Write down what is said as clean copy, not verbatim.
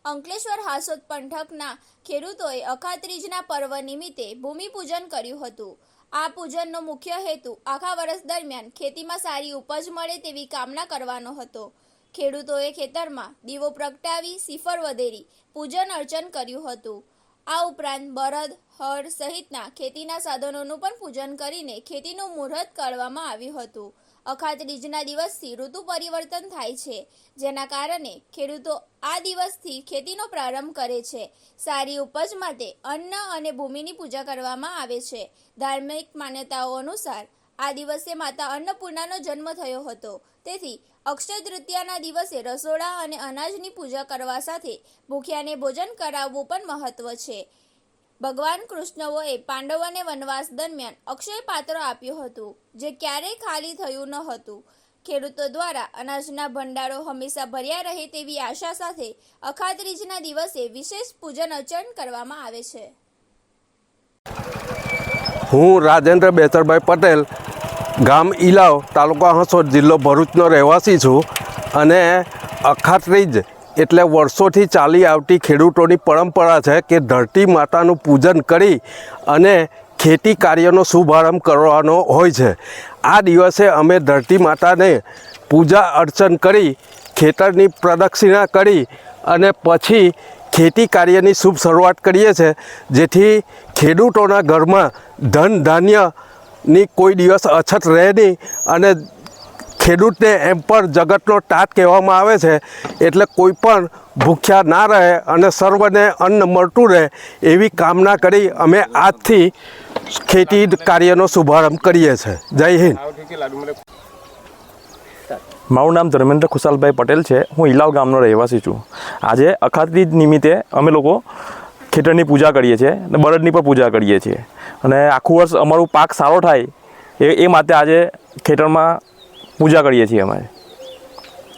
અંકલેશ્વર હાસોદ પંથકના ખેડૂતોએ અખાત્રીજના પર્વ નિમિત્તે ભૂમિપૂજન કર્યું હતું। આ પૂજનનો મુખ્ય હેતુ આખા વર્ષ દરમિયાન ખેતીમાં સારી ઉપજ મળે તેવી કામના કરવાનો હતો। ખેડૂતોએ ખેતરમાં દીવો પ્રગટાવી શ્રીફળ વધેરી પૂજન અર્ચન કર્યું હતું। આ ઉપરાંત બળદ, હળ સહિતના ખેતીના સાધનોનું પણ પૂજન કરીને ખેતીનું મુહૂર્ત કાઢવામાં આવ્યું હતું। અખાત્રીજના દિવસથી ઋતુ પરિવર્તન થાય છે, જેના કારણે ખેડૂતો આ દિવસથી ખેતીનો પ્રારંભ કરે છે। સારી ઉપજ માટે અન્ન અને ભૂમિની પૂજા કરવામાં આવે છે। ધાર્મિક માન્યતાઓ અનુસાર આ દિવસે માતા અન્નપૂર્ણાનો જન્મ થયો હતો, તેથી અક્ષય તૃતીયાના દિવસે રસોડા અને અનાજની પૂજા કરવા સાથે ભૂખ્યાને ભોજન કરાવવું પણ મહત્વ છે। ભગવાન કૃષ્ણએ પાંડવોને વનવાસ દરમિયાન અક્ષય પાત્ર આપ્યું હતું, જે ક્યારેય ખાલી થયું ન હતું। ખેડૂતો દ્વારા અનાજના ભંડારો હંમેશા ભર્યા રહે તેવી આશા સાથે અખાત્રીજના દિવસે વિશેષ પૂજન અર્ચન કરવામાં આવે છે। હું રાજેન્દ્ર બેચરભાઈ પટેલ, ગામ ઈલાવ, તાલુકા હાસોદ, જિલ્લો ભરૂચનો રહેવાસી છું અને અખાત્રીજ એટલે વર્ષોથી ચાલી આવતી ખેડૂતોની પરંપરા છે કે ધરતી માતાનું પૂજન કરી અને ખેતી કાર્યનો શુભારંભ કરવાનો હોય છે। આ દિવસે અમે ધરતી માતાને પૂજા અર્ચન કરી ખેતરની પ્રદક્ષિણા કરી અને પછી ખેતી કાર્યની શુભ શરૂઆત કરીએ છીએ, જેથી ખેડૂતોના ઘરમાં ધન ધાન્યની કોઈ દિવસ અછત રહે નહીં અને ખેડૂતને એમ પણ જગતનો તાત કહેવામાં આવે છે, એટલે કોઈ પણ ભૂખ્યા ના રહે અને સર્વને અન્ન મળતું રહે એવી કામના કરી અમે આજથી ખેતી કાર્યનો શુભારંભ કરીએ છીએ। જય હિન્દ। મારું નામ ધર્મેન્દ્ર ખુશાલભાઈ પટેલ છે। હું ઈલાવ ગામનો રહેવાસી છું। આજે અખાત્રીજ નિમિત્તે અમે લોકો ખેતરની પૂજા કરીએ છીએ અને બળદની પણ પૂજા કરીએ છીએ અને આખું વર્ષ અમારું પાક સારો થાય એ માટે આજે ખેતરમાં પૂજા કરીએ છીએ અમે।